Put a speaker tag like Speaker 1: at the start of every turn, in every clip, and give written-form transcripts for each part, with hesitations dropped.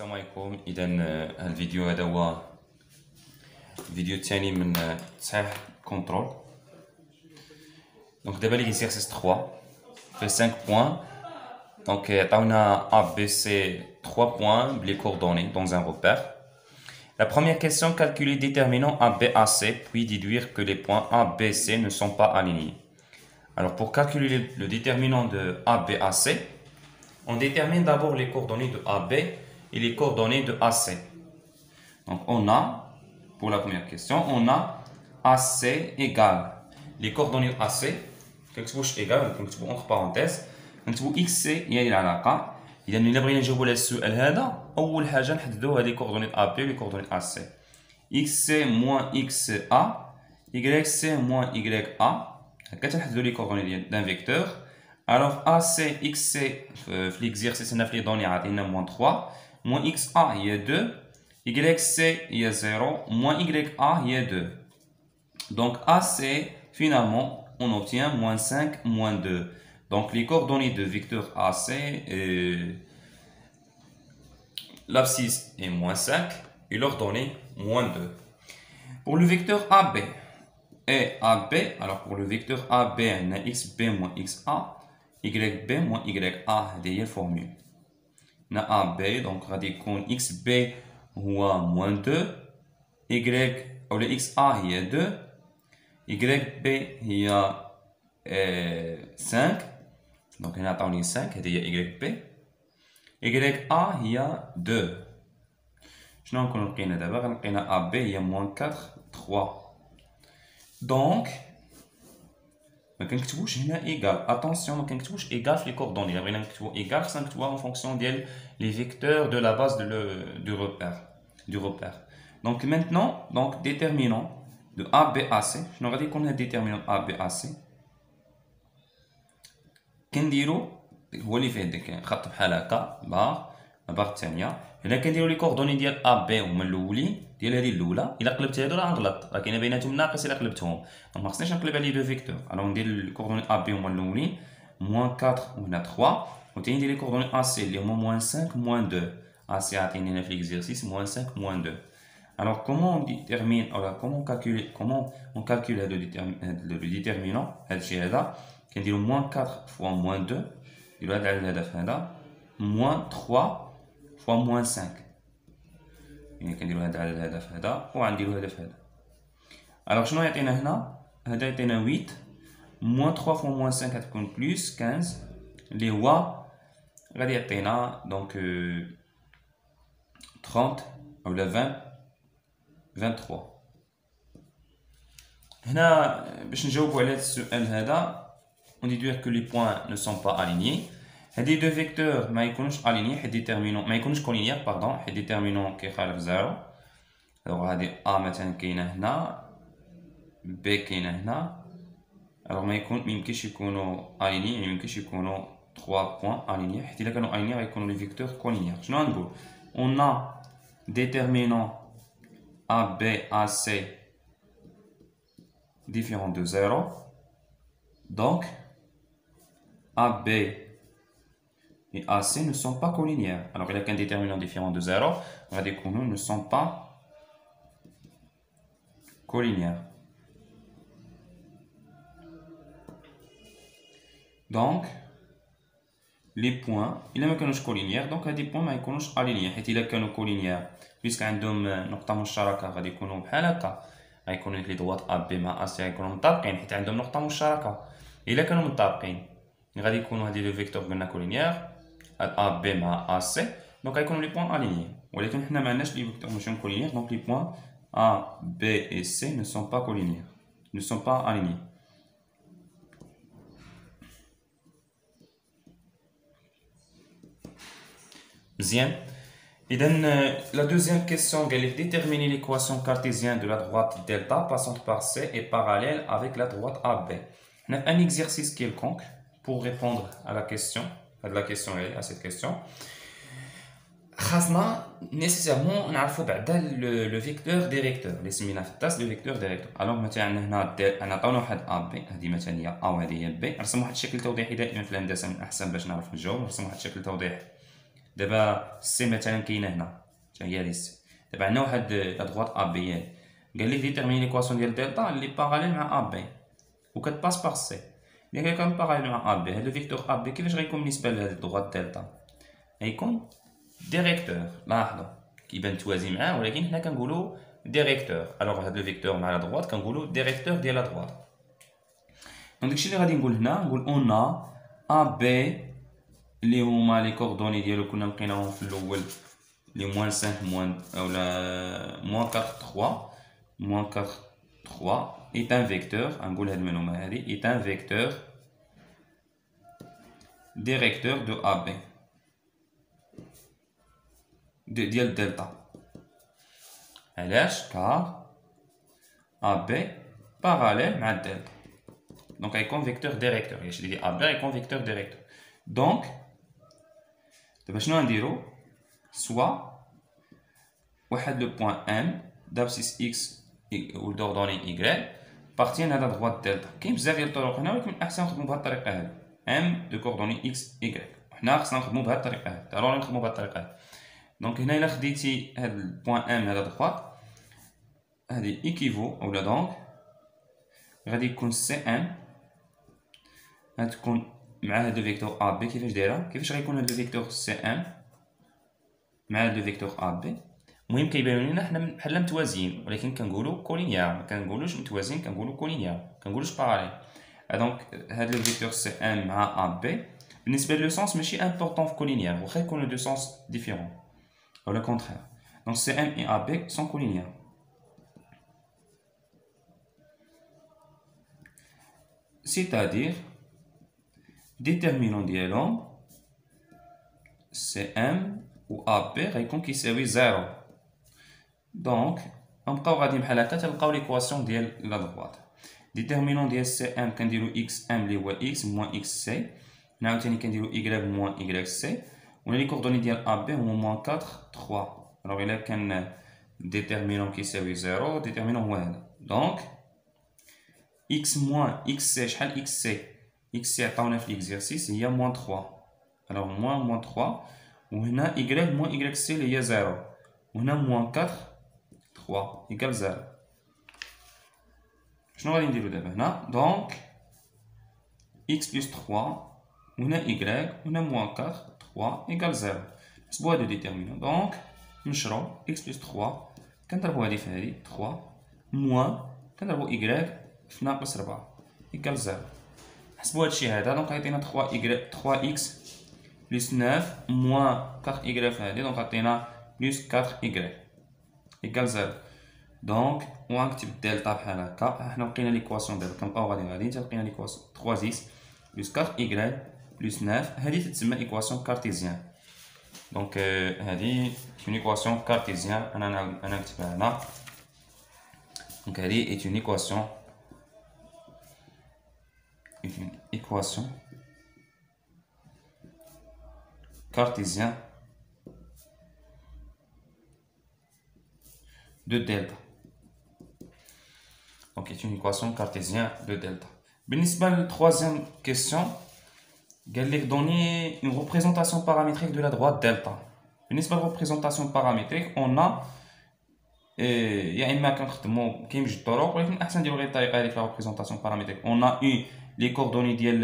Speaker 1: السلام عليكم. اذا الفيديو هذا هو الفيديو الثاني من تصحيح كنترول. دونك دابا l'exercice 3 fait 5 points. Donc عطاونا A B C 3 points les coordonnées dans un repère. La première question, calculer déterminant A B A C puis déduire que les points A B C ne sont pas alignés. Alors pour calculer le déterminant de A B A C, on détermine d'abord les coordonnées de AB et les coordonnées de AC. Donc on a, pour la première question, on a AC égale les coordonnées de AC, كنكتبوش égale, كنكتبو entre parenthèses, كنكتبو XC هي العلاقة. إذا إلا بغينا نجاوبو على السؤال هذا، أول حاجة نحددو هذه coordonnées AB و les coordonnées AC. XC moins XA, YC moins YA, هكا تنحددو les coordonnées d'un vecteur. Alors AC, XC, l'exercice, on a fait les données à moins 3, moins XA, il y a 2, YC, il y a 0, moins YA, il y a 2. Donc AC, finalement, on obtient moins 5, moins 2. Donc les coordonnées de vecteur AC, l'abscisse est moins 5 et l'ordonnée moins 2. Pour le vecteur AB et AB, alors pour le vecteur AB, on a XB moins XA. YB moins YA, هذه هي الفورمule. هنا AB donc غادي يكون XB هو moins 2, Y أو XA هي 2, YB هي 5, donc هنا عطاوني 5 هذه هي YB, YA هي 2. شنو غنكونو لقينا دابا؟ غنلقينا AB هي moins 4, 3. donc ما كنكتبوش هنا ايغال. اتونسيون ما كنكتبوش ايغال في لي كوردوني. الا بغينا نكتبو ايغال خصنا نكتبوها اون فونكسيون ديال لي فيكتور دو لا باز du repère. donc maintenant donc déterminant de ABAC شنو غادي يكون هاد déterminant ABAC كنديرو هو اللي فيه داك خط بحال هكا بار الثانيه. هنا كنديرو لي كوردوني ديال AB هما الاولين ديال هذه الاولى. الا قلبت هادو راه غنغلط، راه كاينه بيناتهم ناقص الا قلبتهم، دونك ما خصنيش نقلب على لي دو فيكتور. الوغ ندير الكوردوني AB هما الاولين moins 4 وهنا 3، وثاني ندير لي كوردوني AC اللي هما moins 5 moins 2. AC عطيني هنا في l'exercice moins 5 moins 2. alors comment on détermine comment on calcule le déterminant هذا الشيء هذا؟ كنديرو moins 4 fois moins 2 نديرو هذا على الهدف هذا moins 3 fois moins 5. يعني كنديرو هذا على الهدف هذا وغنديرو الهدف هذا. alors شنو يعطينا هنا؟ هذا يعطينا 8 moins 3 fois moins 5 غتكون plus 15 اللي هو غادي يعطينا دونك 30 اولا 20 23. هنا باش نجاوبو على هذا السؤال هذا on déduire que les points ne sont pas alignés. هادي دو فيكتور ما يكونوش اليني حيت ديتيرمينون ما يكونوش كولينيير باردون حيت ديتيرمينون كيخالف زيرو. دونك هادي ا مثلا كاينه هنا، بي كاينه هنا، الوغ ما يمكنش يكونوا اليني، ما يمكنش يكونوا 3 بوين اليني حيت الا كانوا اليني غيكونوا لي فيكتور كولينيير. شنو غنقول؟ اون ا ديتيرمينون ا بي ا سي différent de 0. donc a b et AC ne sont pas collinéaires. Alors il y a qu'un déterminant différent de 0, on va dire que nous ne sont pas collinéaires. Donc les points, il y a كانوش collinéaires, donc هادي points ما يكونوش alignés. حيت إلا كانوا collinéaires puisque عندهم نقطة مشتركة غادي يكونوا بحال هكا، غيكونوا لي دوات AB مع AC غيكونوا مطابقين حيت عندهم نقطة مشتركة. إلا كانوا مطابقين غادي يكونوا هادي لي فيكتور قلنا كولينيير A B مع A C، دونك غيكونوا لي بوين الينيي. ولكن حنا ما عندناش لي فيكتور ماشي كولينيير، دونك لي بوين A B et C ne sont pas collinéaires, ne sont pas alignés. مزيان. إذا la deuxième question قال لك déterminer l'équation cartésienne de la droite delta passante par C est parallèle avec la droite AB. On a un exercice quelconque pour répondre à la question, à cette question. خاصنا nécessairement نعرفوا بعدا le vecteur directeur اللي سميناه في الدرس le vecteur directeur. alors مثلا عندنا هنا عطاونا واحد AB هذه مثلا هي A وهذه هي B. نرسم واحد الشكل توضيحي دائما في الهندسه من الاحسن باش نعرف نجاوب. نرسم واحد الشكل توضيحي دابا سي مثلا كاينه هنا حتى هي لي سي. دابا عندنا واحد لا دروات ا بي قال لك ديتيرميني ليكواسيون ديال دلتا اللي باراليل مع ا بي وكتباس باغ سي. الا كان باراليل مع ا بي هاد لو فيكتور ا بي كيفاش غيكون بالنسبه لهاد الدروات دلتا؟ غيكون ديريكتور. لاحظوا كيبان توازي معاه ولكن حنا كنقولوا ديريكتور. الوغ هاد لو فيكتور مع لا دروات كنقولوا ديريكتور ديال لا دروات. دونك داكشي اللي غادي نقول هنا نقول اون ا بي اللي هما لي كوردوني ديالو كنا لقيناهم في الاول لي موان 5 موان اولا موان 4 3 موان 4 3 est un vecteur. غنقول هاد المعلومه هادي est un vecteur directeur de AB ديال دلتا. علاش؟ كار AB parallèle مع دلتا دونك غيكون فيكتور ديريكتور. هي شديدي AB غيكون فيكتور ديريكتور. دونك دابا شنو غنديرو؟ سوا واحد لو بوين ام دابسيس اكس والدوردوني y بارتيان هذا دغوات دلتا. كاين بزاف ديال الطرق هنا ولكن الاحسن نخدمو بهاد الطريقه هادي ام دو كوردوني اكس y. حنا خصنا نخدمو بهاد الطريقه هادي ضروري نخدمو بهاد الطريقه هادي. دونك هنا الا خديتي هاد البوين ام هذا دغوات هادي ايكيفو اولا دونك غادي يكون سي ام غتكون مع هاد لو فيكتور ا بي. كيفاش دايره؟ كيفاش غيكون هاد لو فيكتور سي ام مع هاد لو فيكتور ا بي؟ المهم كيبانو لينا حنا بحال متوازيين ولكن كنقولوا كولينيير. ما كنقولوش متوازيين كنقولوا كولينيير كنقولوش باراليل. دونك هاد لو فيكتور سي ام مع ا بي بالنسبه لو سونس ماشي امبورطون في كولينيير واخا يكونوا دو سونس ديفيرون او لو كونترير. دونك سي ام اي ا بي سون كولينيير. c'est-à-dire déterminant ديالهم سي ام و ا بي غيكون كيساوي زيرو. دونك غنبقاو غاديين بحال هكا تلقاو ليكواسيون ديال لا دروات. ديتيرمينون ديال سي ام كنديرو اكس ام اللي هو اكس موان اكس سي. هنا عاوتاني كنديرو y موان y سي. وهنا لي كوردوني ديال ا بي هما موان 4 3. الوغ الا كان ديتيرمينون كيساوي زيرو ديتيرمينون هو هذا. دونك x موان x سي شحال x سي؟ x سي عطاونا في ليكزيرسيس هي موان 3. الوغ موان 3 وهنا y موان y سي اللي هي زيرو وهنا موان 4 3 ايكال زيرو. شنو غادي نديرو دابا هنا؟ دونك x بلس 3 وهنا y وهنا موان 4 3 ايكال زيرو. نحسبو هادو ديتيرمينون. دونك نشرو x بلس 3 كنضربو هادي في هادي 3 موان كنضربو y في ناقص 4 ايكال زيرو. نحسبو هادشي هذا دونك عطينا 3 x بلس 9 موان 4 y في هادي دونك عطينا بلس 4 y ايكال زيرو. دونك وغنكتب دلتا بحال هكا. حنا لقينا ليكواسيون دابا كنبقاو غاديين حتى لقينا ليكواسيون 3 x بلس 4 y بلس 9 هادي تتسمى ايكواسيون كارتيزيان. دونك هادي اون ايكواسيون كارتيزيان. انا نكتبها هنا. دونك هادي اي اون ايكواسيون cartésien de delta. Donc c'est une équation cartésienne de delta. بالنسبة la troisième question, قال لك donner une représentation paramétrique de la droite delta. بالنسبة la représentation paramétrique, on a يا اما كنخدمو كاين بجوج طرق ولكن احسن نديرو غير الطريقه هذيك لا ريبريزونطاسيون بارامتريك. اون ا لي كوردوني ديال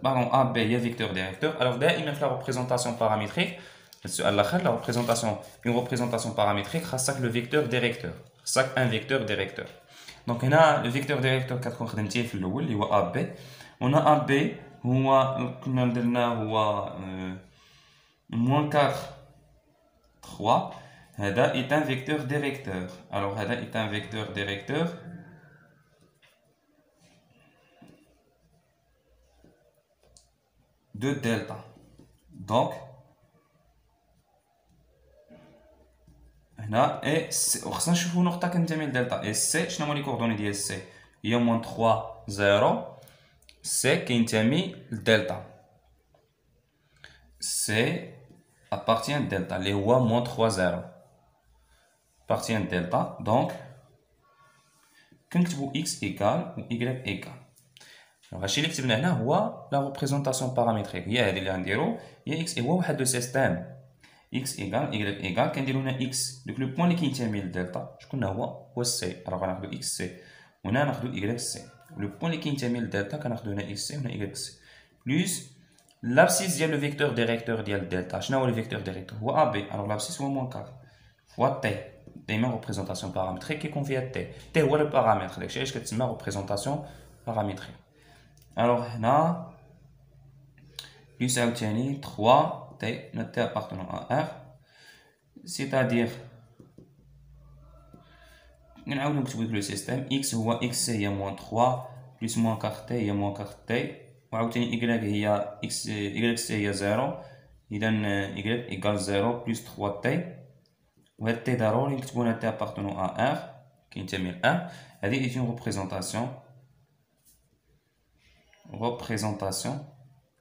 Speaker 1: باغون ا بي هي فيكتور ديريكتور. الوغ دائما في لا ريبريزونطاسيون بارامتريك السؤال الاخر لا ريبريزونطاسيون اون ريبريزونطاسيون بارامتريك خاصك لو فيكتور ديريكتور خاصك ان فيكتور ديريكتور. دونك هنا لو فيكتور ديريكتور كتكون خدمتيه في الاول اللي هو ا بي. هنا ا بي هو كنا درناه هو موان 4 3. هذا est un vecteur directeur. Alors هذا est un vecteur directeur de delta. Donc هنا اي سي وخصنا نشوفو نقطة كنتمي لدلتا. اي سي شنو هما لي كوردوني ديال سي؟ هي موان 3 0. سي كينتمي لدلتا. سي appartient delta اللي هو موان 3 0 appartient delta. donc كنكتبو x égale و y égale. Alors, هادشي اللي كتبنا هنا هو لا ريبريزونطاسيون بارامتريك، هي هادي اللي غنديرو، هي اكس هو واحد لو سيستيم اكس ايكال ايكغيك ايكال كنديرو هنا اكس، دوك لو بوين اللي كينتمي للدلتا شكون هو السي، راه غناخدو اكس سي، وهنا ناخدو ايكغيك سي، لو بوين اللي كينتمي للدلتا كناخدو هنا اكس سي وهنا ايكغيك سي، بلوس l'abscisse ديال لو فيكتور ديريكتور ديال الدلتا. شنو هو لو فيكتور ديريكتور؟ هو ا بي. الوغ l'abscisse هو موان 4 فوا تي، دايما ريبريزونطاسيون بارامتريك كيكون فيها تي، تي هو لو بارامتر، داكشي علاش كتسمى ريبريزونطاسيون بارامتريك. الوغ هنا بلوس عاوتاني 3 تي نا تي ابارتونون ا ار، سيتادير نعاودو نكتبو لو سيستيم اكس هو اكس سي هي موان 3 بلوس موان 4 تي هي موان 4 تي، وعاوتاني إيكغيك هي إكس إيكغيك سي هي زيرو، إذا إيكغيك إيكال زيرو بلوس 3 تي، وهاد تي ضروري نكتبو هنا تي أبارتونون أ ار كينتمي ل أ، هادي إيت أون ريبريزونطاسيون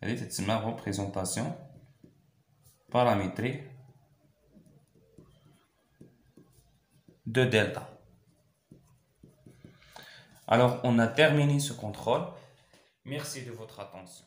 Speaker 1: هادي تتسمى ريبريزونطاسيون paramétrique de delta. Alors, on a terminé ce contrôle. Merci de votre attention.